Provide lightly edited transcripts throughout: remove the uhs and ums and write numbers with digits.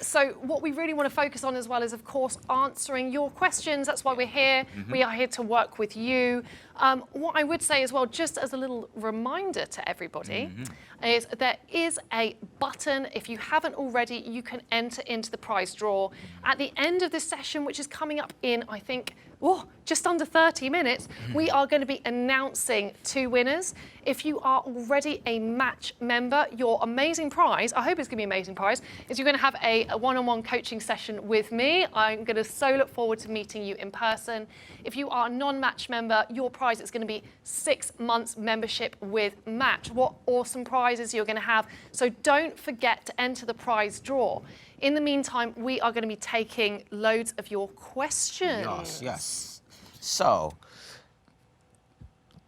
So what we really want to focus on as well is, of course, answering your questions. That's why we're here. We are here to work with you. What I would say as well, just as a little reminder to everybody, is there is a button. If you haven't already, you can enter into the prize draw. At the end of this session, which is coming up in, I think, just under 30 minutes, we are going to be announcing 2 winners. If you are already a Match member, your amazing prize, I hope it's going to be an amazing prize, is you're going to have a one-on-one coaching session with me. I'm going to so look forward to meeting you in person. If you are a non-Match member, your prize is going to be 6 months membership with Match. What awesome prizes you're going to have. So don't forget to enter the prize draw. In the meantime, we are going to be taking loads of your questions. Yes. So,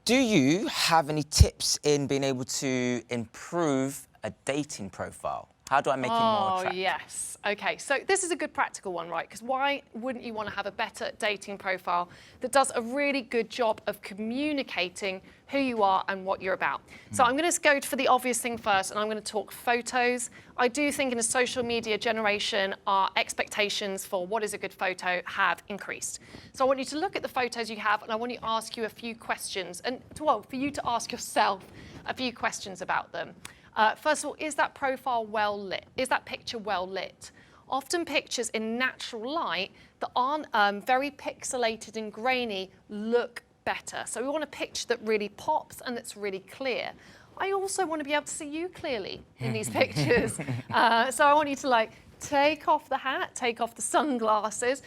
do you have any tips in being able to improve a dating profile? How do I make it more attractive? Oh, yes. Okay, so this is a good practical one, right? Because why wouldn't you want to have a better dating profile that does a really good job of communicating who you are and what you're about? So I'm going to go for the obvious thing first, and I'm going to talk photos. I do think in a social media generation, our expectations for what is a good photo have increased. So I want you to look at the photos you have, and I want to ask you a few questions, and well, for you to ask yourself a few questions about them. First of all, is that profile well lit? Is that picture well lit? Often pictures in natural light that aren't very pixelated and grainy look better. So we want a picture that really pops and that's really clear. I also want to be able to see you clearly in these pictures. So I want you to take off the hat, take off the sunglasses.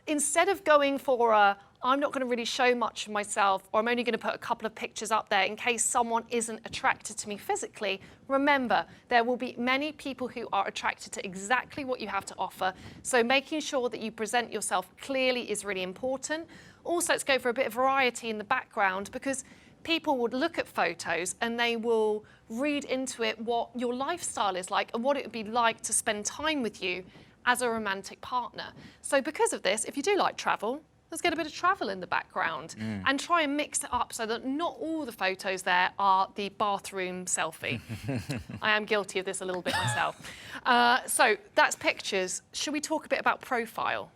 Instead of going for I'm not going to really show much of myself, or I'm only going to put a couple of pictures up there in case someone isn't attracted to me physically. Remember, there will be many people who are attracted to exactly what you have to offer. So making sure that you present yourself clearly is really important. Also, let's go for a bit of variety in the background, because people would look at photos and they will read into it what your lifestyle is like and what it would be like to spend time with you as a romantic partner. So because of this, if you do like travel, let's get a bit of travel in the background and try and mix it up so that not all the photos there are the bathroom selfie. I am guilty of this a little bit myself. So that's pictures. Should we talk a bit about profile?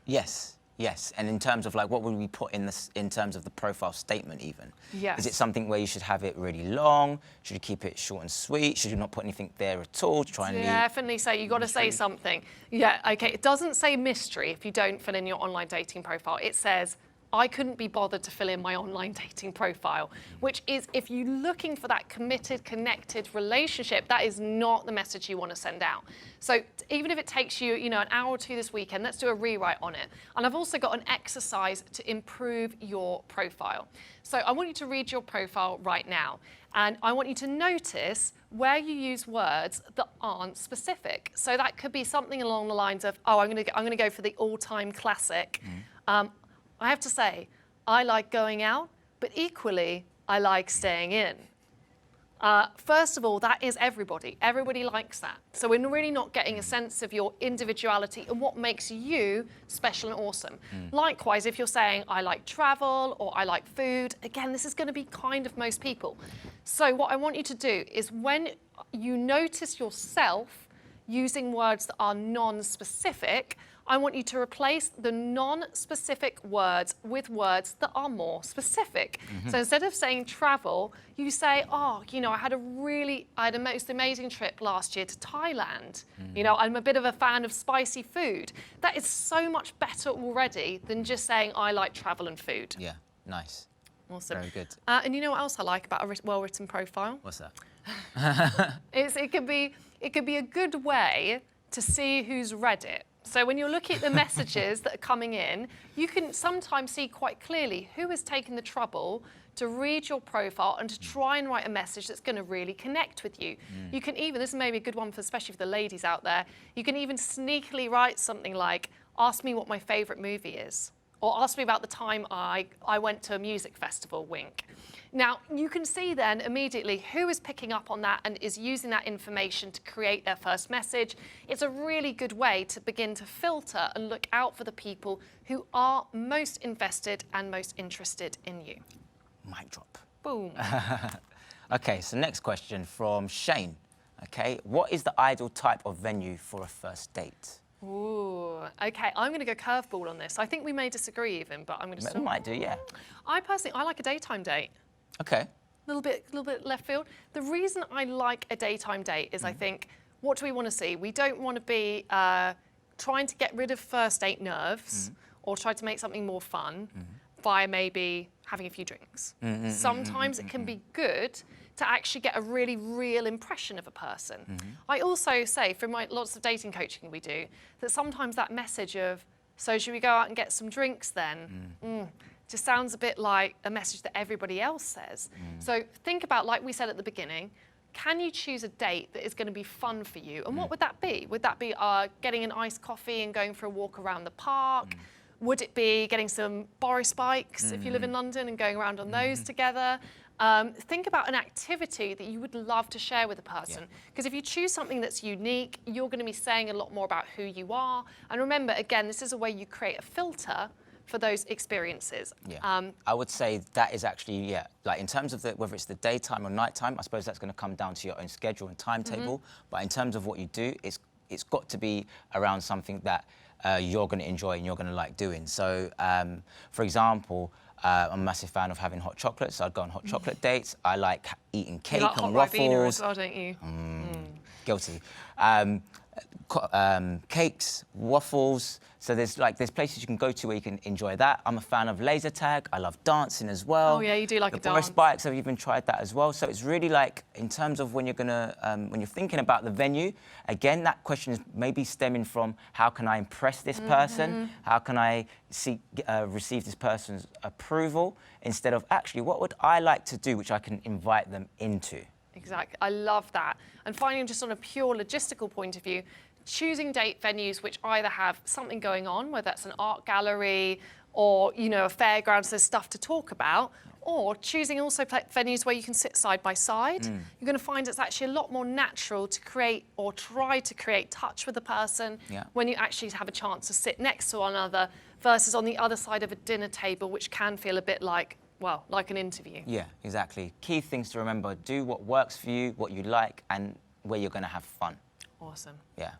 Yes, and in terms of what would we put in this in terms of the profile statement even? Yes. Is it something where you should have it really long? Should you keep it short and sweet? Should you not put anything there at all to try and definitely say you got to say something. Yeah, okay. It doesn't say mystery if you don't fill in your online dating profile. It says, I couldn't be bothered to fill in my online dating profile, which is, if you're looking for that committed, connected relationship, that is not the message you want to send out. So even if it takes you, an hour or 2 this weekend, let's do a rewrite on it. And I've also got an exercise to improve your profile. So I want you to read your profile right now. And I want you to notice where you use words that aren't specific. So that could be something along the lines of, I'm going to go for the all-time classic. I have to say, I like going out, but equally, I like staying in. First of all, that is everybody. Everybody likes that. So we're really not getting a sense of your individuality and what makes you special and awesome. Likewise, if you're saying, I like travel or I like food, again, this is going to be kind of most people. So what I want you to do is when you notice yourself using words that are non-specific, I want you to replace the non-specific words with words that are more specific. So instead of saying travel, you say, I had a most amazing trip last year to Thailand. I'm a bit of a fan of spicy food. That is so much better already than just saying, I like travel and food. Yeah, nice. Awesome. Very good. And you know what else I like about a well-written profile? What's that? It could be a good way to see who's read it. So when you're looking at the messages that are coming in, you can sometimes see quite clearly who has taken the trouble to read your profile and to try and write a message that's going to really connect with you. You can even, this is maybe a good one, especially for the ladies out there, you can even sneakily write something like, ask me what my favourite movie is. Or ask me about the time I went to a music festival, wink. Now, you can see then immediately who is picking up on that and is using that information to create their first message. It's a really good way to begin to filter and look out for the people who are most invested and most interested in you. Mic drop. Boom. Okay, so next question from Shane. Okay, what is the ideal type of venue for a first date? Ooh, okay, I'm going to go curveball on this. I think we may disagree even, but I'm going to. We might do, yeah. I like a daytime date. Okay. Little bit left field. The reason I like a daytime date is I think, what do we want to see? We don't want to be trying to get rid of first date nerves or try to make something more fun by maybe having a few drinks. Sometimes it can be good to actually get a really real impression of a person. I also say, from lots of dating coaching we do, that sometimes that message of, so should we go out and get some drinks then? Just sounds a bit like a message that everybody else says. So think about, like we said at the beginning, can you choose a date that is going to be fun for you? And what would that be? Would that be getting an iced coffee and going for a walk around the park? Would it be getting some Boris bikes if you live in London and going around on those together? Think about an activity that you would love to share with a person. Because if you choose something that's unique, you're going to be saying a lot more about who you are. And remember, again, this is a way you create a filter for those experiences. I would say that is actually, like in terms of whether it's the daytime or nighttime, I suppose that's going to come down to your own schedule and timetable. But in terms of what you do, it's got to be around something that you're going to enjoy and you're going to like doing. So, for example, I'm a massive fan of having hot chocolate, so I'd go on hot chocolate dates. I like eating cake you like and hot Ribena waffles. as well, don't you? Guilty. Cakes, waffles. So there's places you can go to where you can enjoy that. I'm a fan of laser tag. I love dancing as well. Oh yeah, you do like a The Boris dance. bikes, I've even tried that as well. So it's really like, in terms of when you're gonna, when you're thinking about the venue, again, that question is maybe stemming from how can I impress this person? How can I receive this person's approval? Instead of actually, what would I like to do which I can invite them into? Exactly, I love that. And finally, just on a pure logistical point of view, choosing date venues which either have something going on, whether that's an art gallery or, you know, a fairground, so there's stuff to talk about, or choosing also venues where you can sit side by side. You're going to find it's actually a lot more natural to create or try to create touch with the person when you actually have a chance to sit next to one another versus on the other side of a dinner table, which can feel a bit like, well, like an interview. Yeah, exactly. Key things to remember: do what works for you, what you like, and where you're going to have fun. Awesome. Yeah.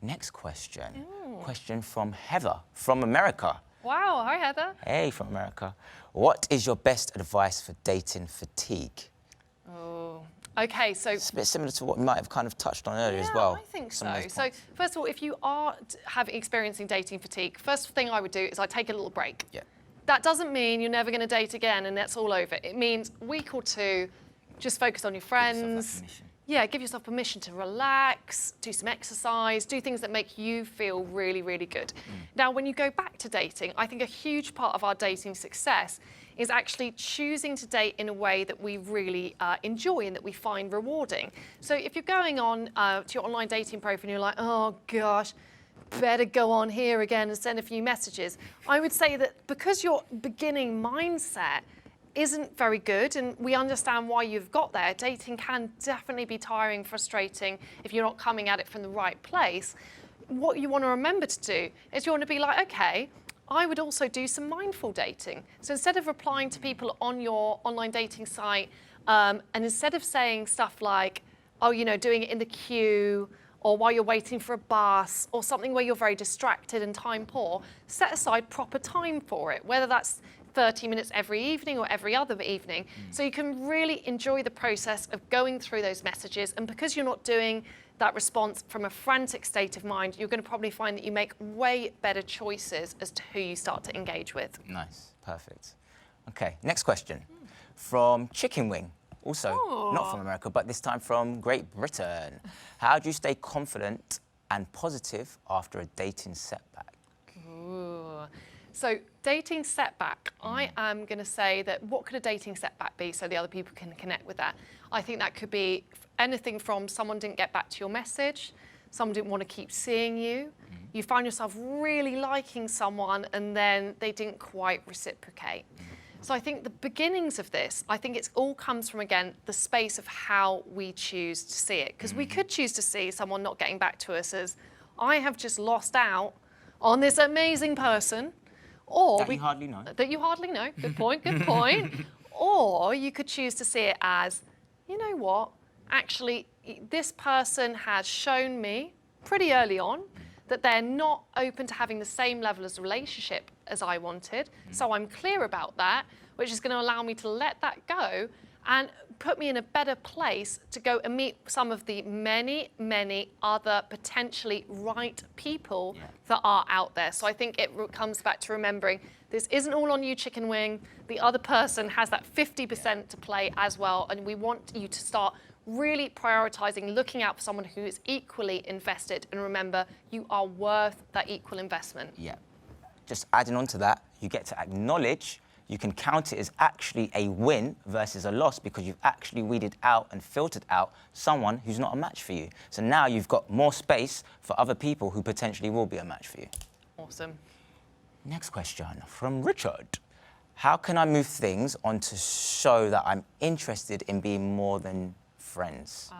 Next question. Question from Heather from America. Wow, hi Heather. Hey, from America. What is your best advice for dating fatigue? Oh, okay, so... It's a bit similar to what we might have kind of touched on earlier as well. I think some of so. those So points. first of all, if you are experiencing dating fatigue, first thing I would do is I'd take a little break. Yeah. That doesn't mean you're never going to date again and that's all over. It means a week or two, just focus on your friends. Yeah, give yourself permission to relax, do some exercise, do things that make you feel really, really good. Now, when you go back to dating, I think a huge part of our dating success is actually choosing to date in a way that we really enjoy and that we find rewarding. So if you're going on to your online dating profile and you're like, oh gosh, better go on here again and send a few messages, I would say that because your beginning mindset isn't very good, and we understand why you've got there. Dating can definitely be tiring, frustrating if you're not coming at it from the right place. What you want to remember to do is you want to be like, okay, I would also do some mindful dating. So instead of replying to people on your online dating site, and instead of saying stuff like, oh, you know, doing it in the queue, or while you're waiting for a bus, or something where you're very distracted and time poor, set aside proper time for it, whether that's 30 minutes every evening or every other evening. So you can really enjoy the process of going through those messages. And because you're not doing that response from a frantic state of mind, you're going to probably find that you make way better choices as to who you start to engage with. Nice, perfect. Okay, next question. From Chicken Wing, also not from America, but this time from Great Britain. How do you stay confident and positive after a dating setback? Ooh. So dating setback, I am going to say that what could a dating setback be so the other people can connect with that? I think that could be anything from someone didn't get back to your message, someone didn't want to keep seeing you, you find yourself really liking someone and then they didn't quite reciprocate. So I think the beginnings of this, I think it all comes from, again, the space of how we choose to see it. Because we could choose to see someone not getting back to us as, I have just lost out on this amazing person. Or That you hardly know. That you hardly know. Good point, good point. Or you could choose to see it as, you know what, actually, this person has shown me pretty early on that they're not open to having the same level of relationship as I wanted. So I'm clear about that, which is going to allow me to let that go and put me in a better place to go and meet some of the many, many other potentially right people that are out there. So I think it comes back to remembering this isn't all on you, chicken wing. The other person has that 50% to play as well. And we want you to start really prioritizing, looking out for someone who is equally invested. And remember, you are worth that equal investment. Yeah. Just adding on to that, you get to acknowledge, you can count it as actually a win versus a loss because you've actually weeded out and filtered out someone who's not a match for you. So now you've got more space for other people who potentially will be a match for you. Awesome. Next question from Richard. How can I move things on to show that I'm interested in being more than friends?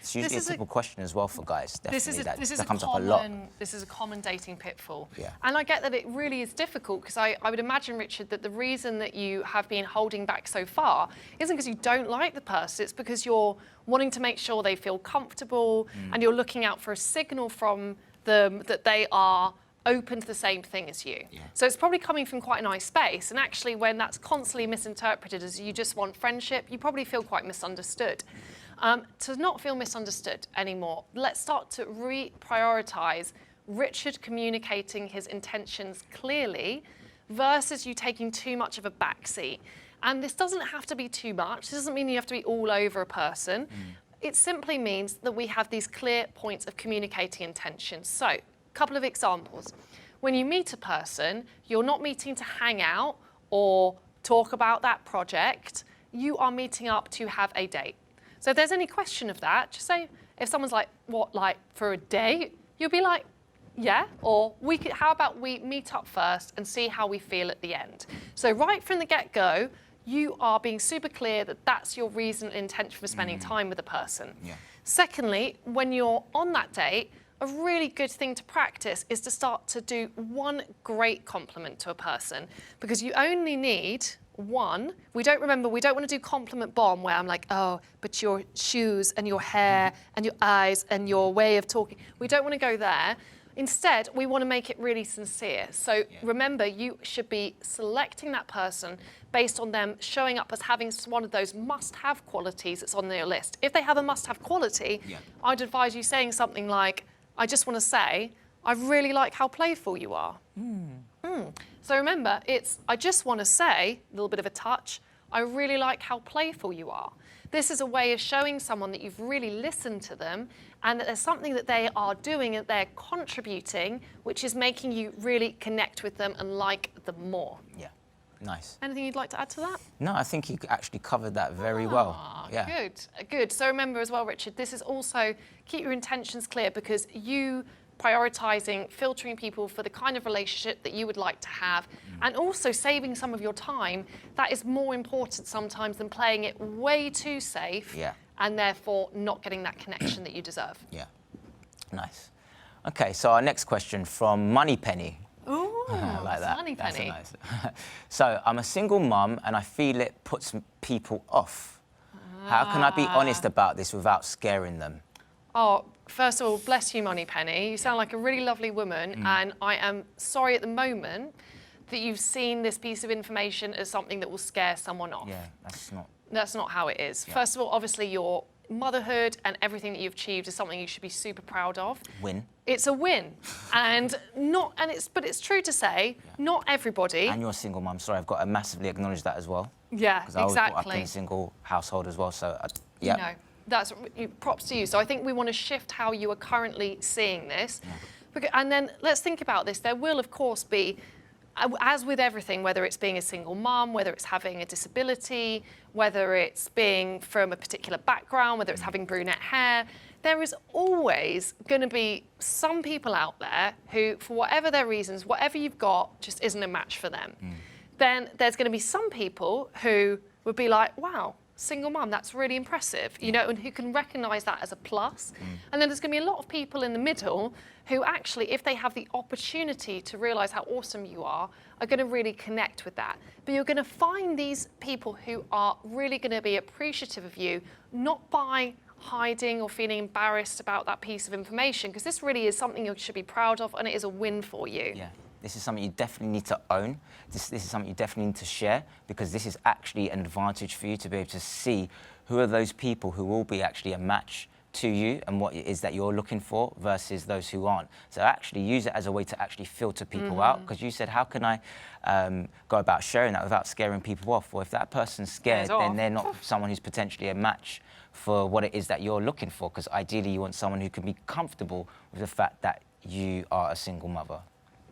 It's usually a simple question as well for guys. Definitely, that comes up a lot. This is a common dating pitfall. Yeah. And I get that it really is difficult because I would imagine, Richard, that the reason that you have been holding back so far isn't because you don't like the person, it's because you're wanting to make sure they feel comfortable and you're looking out for a signal from them that they are open to the same thing as you. Yeah. So it's probably coming from quite a nice space. And actually, when that's constantly misinterpreted as you just want friendship, you probably feel quite misunderstood. To not feel misunderstood anymore, let's start to reprioritize Richard communicating his intentions clearly versus you taking too much of a backseat. And this doesn't have to be too much. This doesn't mean you have to be all over a person. It simply means that we have these clear points of communicating intentions. So, couple of examples. When you meet a person, you're not meeting to hang out or talk about that project. You are meeting up to have a date. So if there's any question of that, just say, if someone's like, what, like for a date? You'll be like, yeah, or how about we meet up first and see how we feel at the end. So right from the get-go, you are being super clear that that's your reason and intention for spending time with a person. Yeah. Secondly, when you're on that date, a really good thing to practice is to start to do one great compliment to a person because you only need one. We don't want to do compliment bomb where I'm like, oh, but your shoes and your hair and your eyes and your way of talking. We don't want to go there. Instead, we want to make it really sincere. So remember, you should be selecting that person based on them showing up as having one of those must-have qualities that's on their list. If they have a must-have quality, I'd advise you saying something like, I just want to say, I really like how playful you are. So remember, it's, I just want to say, a little bit of a touch, I really like how playful you are. This is a way of showing someone that you've really listened to them and that there's something that they are doing, that they're contributing, which is making you really connect with them and like them more. Yeah, nice. Anything you'd like to add to that? No, I think you actually covered that very well. Yeah. Good. So remember as well, Richard, this is also keep your intentions clear because you prioritizing, filtering people for the kind of relationship that you would like to have, and also saving some of your time, that is more important sometimes than playing it way too safe and therefore not getting that connection that you deserve. Yeah, nice. Okay, so our next question from Moneypenny. Ooh, I like that. Moneypenny. That's nice. So I'm a single mum and I feel it puts people off. How can I be honest about this without scaring them? Oh, first of all, bless you, Moneypenny. You sound like a really lovely woman, and I am sorry at the moment that you've seen this piece of information as something that will scare someone off. Yeah, That's not how it is. First of all, obviously, your motherhood and everything that you've achieved is something you should be super proud of. Win. It's a win, but it's true to say, not everybody. And you're a single mum. Sorry, I've got to massively acknowledge that as well. Yeah, because I was brought up in a single household as well. So yeah. You know, that's props to you. So I think we want to shift how you are currently seeing this. And then let's think about this. There will, of course, be, as with everything, whether it's being a single mum, whether it's having a disability, whether it's being from a particular background, whether it's having brunette hair, there is always going to be some people out there who, for whatever their reasons, whatever you've got just isn't a match for them. Then there's going to be some people who would be like, wow, single mum, that's really impressive, you know, and who can recognise that as a plus. And then there's going to be a lot of people in the middle who actually, if they have the opportunity to realise how awesome you are going to really connect with that. But you're going to find these people who are really going to be appreciative of you, not by hiding or feeling embarrassed about that piece of information, because this really is something you should be proud of, and it is a win for you. Yeah. This is something you definitely need to own. This is something you definitely need to share, because this is actually an advantage for you to be able to see who are those people who will be actually a match to you and what it is that you're looking for versus those who aren't. So actually use it as a way to actually filter people out, because you said, how can I go about sharing that without scaring people off? Well, if that person's scared, then they're not someone who's potentially a match for what it is that you're looking for, because ideally you want someone who can be comfortable with the fact that you are a single mother.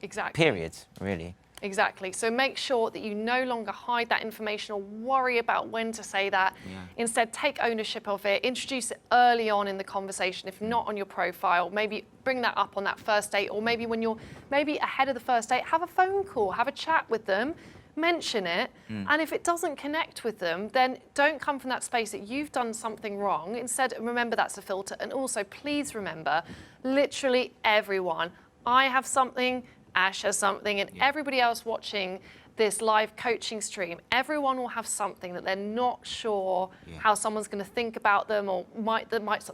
Exactly. Period, really. Exactly. So make sure that you no longer hide that information or worry about when to say that. Yeah. Instead, take ownership of it, introduce it early on in the conversation, if not on your profile. Maybe bring that up on that first date, or maybe when you're ahead of the first date, have a phone call, have a chat with them, mention it. And if it doesn't connect with them, then don't come from that space that you've done something wrong. Instead, remember that's a filter. And also, please remember, literally everyone, I have something, Ash has something, and everybody else watching this live coaching stream, everyone will have something that they're not sure how someone's going to think about them, or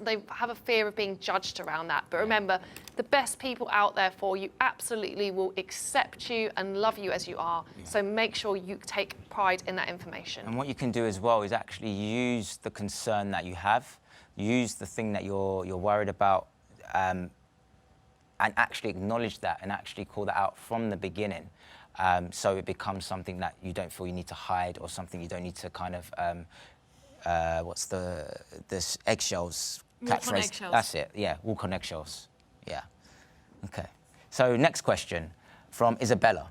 they have a fear of being judged around that. But remember, the best people out there for you absolutely will accept you and love you as you are. So make sure you take pride in that information. And what you can do as well is actually use the concern that you have, use the thing that you're worried about, and actually acknowledge that and actually call that out from the beginning. So it becomes something that you don't feel you need to hide, or something you don't need to kind of, what's this eggshells Walk on catchphrase? eggshells. That's it, yeah, walk on eggshells. Yeah, okay. So next question from Isabella.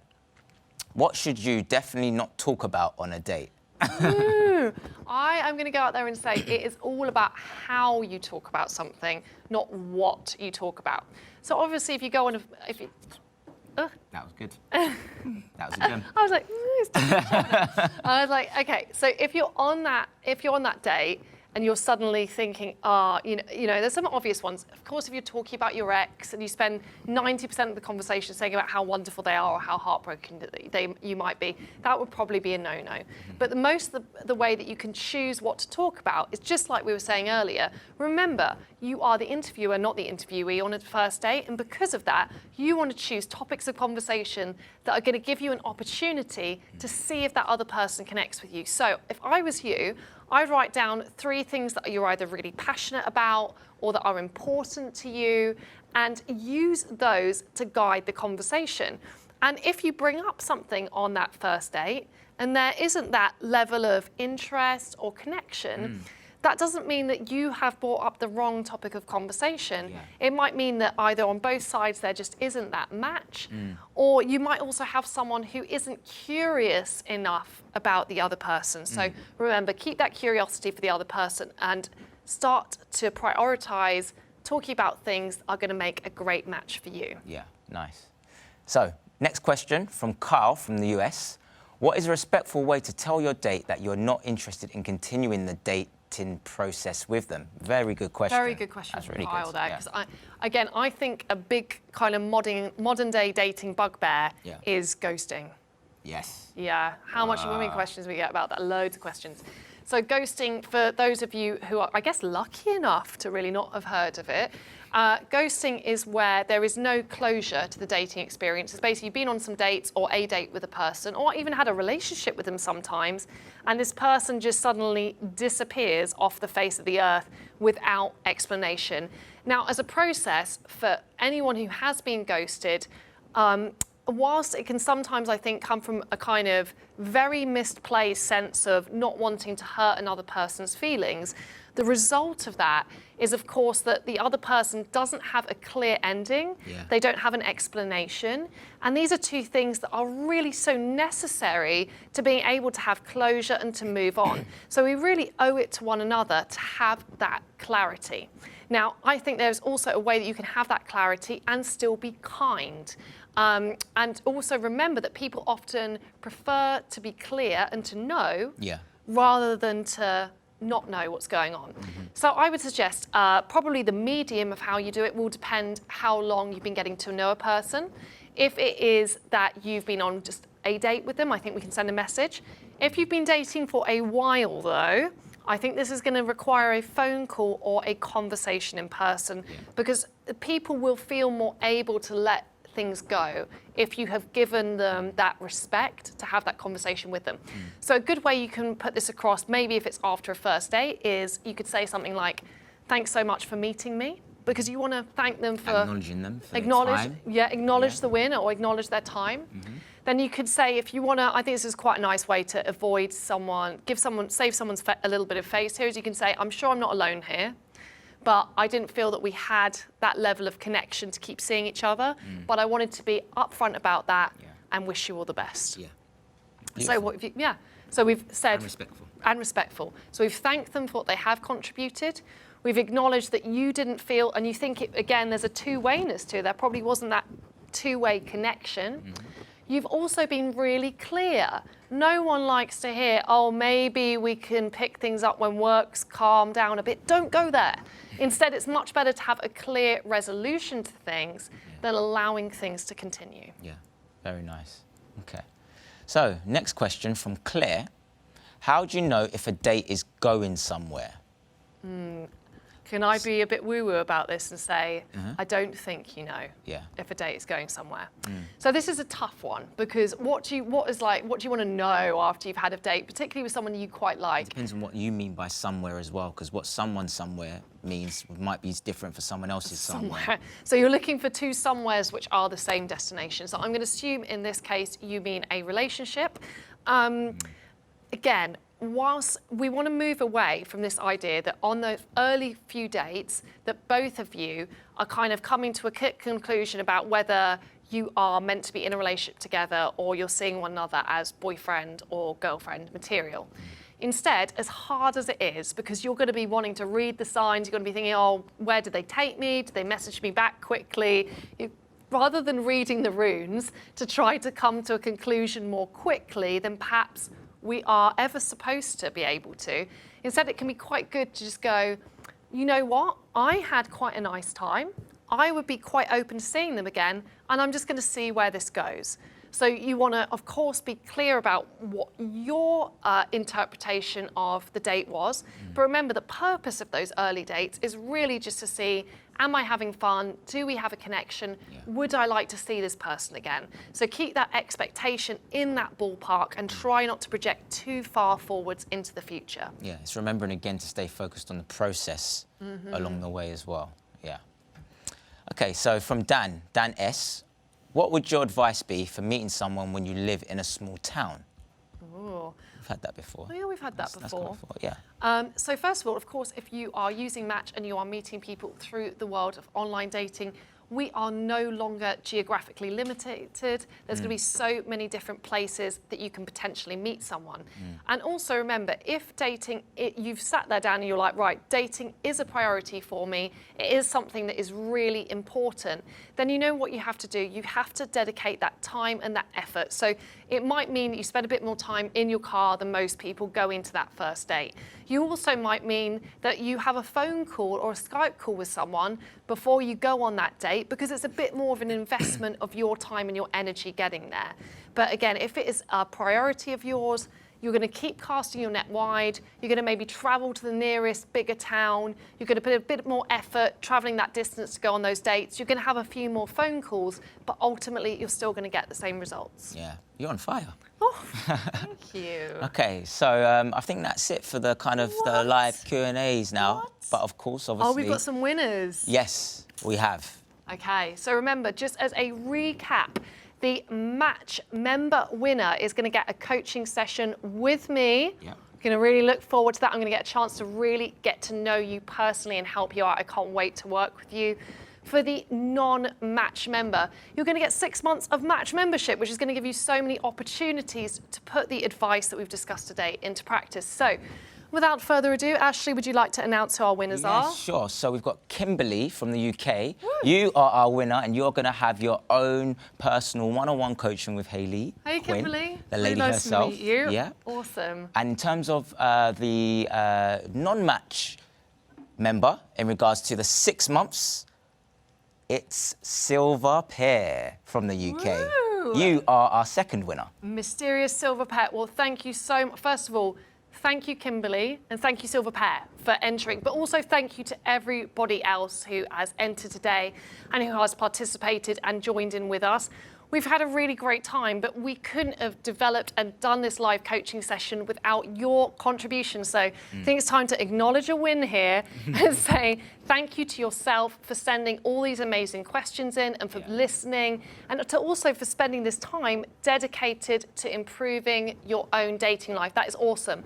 What should you definitely not talk about on a date? I am going to go out there and say it is all about how you talk about something, not what you talk about. So obviously, if you go on That was good. That was a gem. I was like, I was like, okay. So if you're on that date and you're suddenly thinking, you know, there's some obvious ones. Of course, if you're talking about your ex and you spend 90% of the conversation saying about how wonderful they are or how heartbroken you might be, that would probably be a no-no. But the way that you can choose what to talk about is just like we were saying earlier. Remember, you are the interviewer, not the interviewee on a first date, and because of that, you want to choose topics of conversation that are going to give you an opportunity to see if that other person connects with you. So if I was you, I'd write down 3 things that you're either really passionate about or that are important to you, and use those to guide the conversation. And if you bring up something on that first date and there isn't that level of interest or connection, that doesn't mean that you have brought up the wrong topic of conversation. It might mean that either on both sides there just isn't that match, or you might also have someone who isn't curious enough about the other person. So remember, keep that curiosity for the other person and start to prioritize talking about things that are going to make a great match for you. Yeah, nice. So, next question from Kyle from the US. What is a respectful way to tell your date that you're not interested in continuing the dating process with them? Very good question. Very good question. That's from really Kyle good. there, Yeah. because I think a big kind of modern day dating bugbear is ghosting. Yes. Yeah, how much women questions we get about that? Loads of questions. So ghosting, for those of you who are, I guess, lucky enough to really not have heard of it, ghosting is where there is no closure to the dating experience. It's basically you've been on some dates or a date with a person, or even had a relationship with them sometimes, and this person just suddenly disappears off the face of the earth without explanation. Now, as a process, for anyone who has been ghosted, whilst it can sometimes, I think, come from a kind of very misplaced sense of not wanting to hurt another person's feelings, the result of that is, of course, that the other person doesn't have a clear ending. They don't have an explanation. And these are 2 things that are really so necessary to being able to have closure and to move on. So we really owe it to one another to have that clarity. Now, I think there's also a way that you can have that clarity and still be kind. And also remember that people often prefer to be clear and to know rather than to not know what's going on. So I would suggest probably the medium of how you do it will depend how long you've been getting to know a person. If it is that you've been on just a date with them, I think we can send a message. If you've been dating for a while though, I think this is going to require a phone call or a conversation in person, because people will feel more able to let things go if you have given them that respect to have that conversation with them. So a good way you can put this across, maybe if it's after a first date, is you could say something like, "Thanks so much for meeting me," because you want to thank them for acknowledging them for their time. Acknowledge the win or acknowledge their time. Then you could say, if you want to, I think this is quite a nice way to avoid someone, save someone's a little bit of face here, is you can say, "I'm sure I'm not alone here, but I didn't feel that we had that level of connection to keep seeing each other, but I wanted to be upfront about that and wish you all the best." Yeah. So what have you, so we've said... And respectful. And respectful. So we've thanked them for what they have contributed. We've acknowledged that you didn't feel, and you think, again, there's a two-wayness to it. There probably wasn't that two-way connection. You've also been really clear. No one likes to hear, "Oh, maybe we can pick things up when work's calmed down a bit." Don't go there. Instead, it's much better to have a clear resolution to things than allowing things to continue. Yeah, very nice. Okay. So, next question from Claire. How do you know if a date is going somewhere? Can I be a bit woo-woo about this and say, I don't think you know if a date is going somewhere. So this is a tough one, because what do you want to know after you've had a date, particularly with someone you quite like? It depends on what you mean by somewhere as well, because what someone somewhere means might be different for someone else's somewhere. So you're looking for two somewheres which are the same destination. So I'm going to assume in this case you mean a relationship. Again, whilst we want to move away from this idea that on those early few dates that both of you are kind of coming to a conclusion about whether you are meant to be in a relationship together or you're seeing one another as boyfriend or girlfriend material. Instead, as hard as it is, because you're going to be wanting to read the signs, you're going to be thinking, "Oh, where did they take me? Did they message me back quickly?" Rather than reading the runes to try to come to a conclusion more quickly than perhaps we are ever supposed to be able to. Instead, it can be quite good to just go, "You know what? I had quite a nice time. I would be quite open to seeing them again, and I'm just going to see where this goes." So you want to, of course, be clear about what your interpretation of the date was. But remember, the purpose of those early dates is really just to see, am I having fun? Do we have a connection? Would I like to see this person again? So keep that expectation in that ballpark and try not to project too far forwards into the future. Yeah, it's remembering again to stay focused on the process along the way as well. Yeah. Okay, so from Dan S. What would your advice be for meeting someone when you live in a small town? Ooh. We've had that before. Oh, yeah, we've had that before. Yeah. So first of all, of course, if you are using Match and you are meeting people through the world of online dating, we are no longer geographically limited. There's going to be so many different places that you can potentially meet someone. And also remember, if dating, you've sat there down and you're like, right, dating is a priority for me, it is something that is really important, then you know what you have to do. You have to dedicate that time and that effort. So it might mean that you spend a bit more time in your car than most people go into that first date. You also might mean that you have a phone call or a Skype call with someone before you go on that date, because it's a bit more of an investment of your time and your energy getting there. But again, if it is a priority of yours, you're going to keep casting your net wide. You're going to maybe travel to the nearest bigger town. You're going to put a bit more effort traveling that distance to go on those dates. You're going to have a few more phone calls, but ultimately you're still going to get the same results. Yeah, you're on fire. Oh, thank you. Okay, so I think that's it for the kind of the live Q&As now. But of course, obviously... Oh, we've got some winners. Yes, we have. Okay, so remember, just as a recap, the Match member winner is going to get a coaching session with me. Yeah. I'm going to really look forward to that. I'm going to get a chance to really get to know you personally and help you out. I can't wait to work with you. For the non-Match member, you're going to get 6 months of Match membership, which is going to give you so many opportunities to put the advice that we've discussed today into practice. So, without further ado, Ashley, would you like to announce who our winners are? Sure. So we've got Kimberly from the UK. Woo. You are our winner, and you're going to have your own personal one-on-one coaching with Hayley. Hey, Quinn, Kimberly. the lady really herself. Nice to meet you. Yeah. Awesome. And in terms of the non-Match member, in regards to the 6 months, it's Silver Pear from the UK. Woo. You are our second winner. Mysterious Silver Pet. Well, thank you so much. First of all, thank you, Kimberly, and thank you, Silver Pear, for entering. But also thank you to everybody else who has entered today and who has participated and joined in with us. We've had a really great time, but we couldn't have developed and done this live coaching session without your contribution. So I think it's time to acknowledge a win here and say thank you to yourself for sending all these amazing questions in and for listening, and to also for spending this time dedicated to improving your own dating life. That is awesome.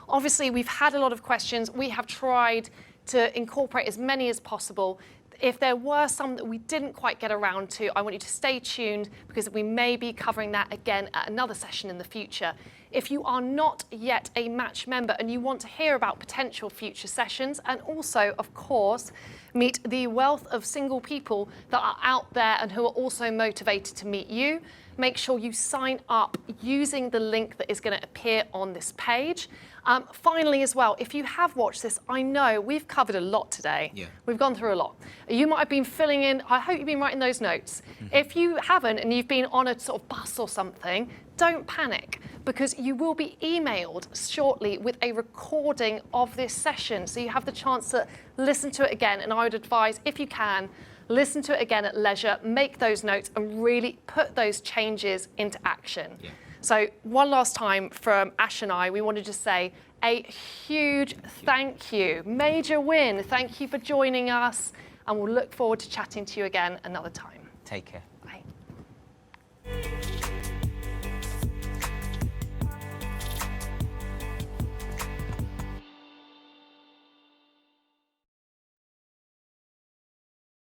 Obviously, we've had a lot of questions. We have tried to incorporate as many as possible. If there were some that we didn't quite get around to, I want you to stay tuned because we may be covering that again at another session in the future. If you are not yet a Match member and you want to hear about potential future sessions and also, of course, meet the wealth of single people that are out there and who are also motivated to meet you, make sure you sign up using the link that is going to appear on this page. Finally, as well, if you have watched this, I know we've covered a lot today. Yeah. We've gone through a lot. You might have been filling in, I hope you've been writing those notes. If you haven't and you've been on a sort of bus or something, don't panic because you will be emailed shortly with a recording of this session. So you have the chance to listen to it again. And I would advise, if you can, listen to it again at leisure, make those notes and really put those changes into action. Yeah. So one last time from Ash and I, we wanted to say a huge thank you. Major win. Thank you for joining us, and we'll look forward to chatting to you again another time. Take care.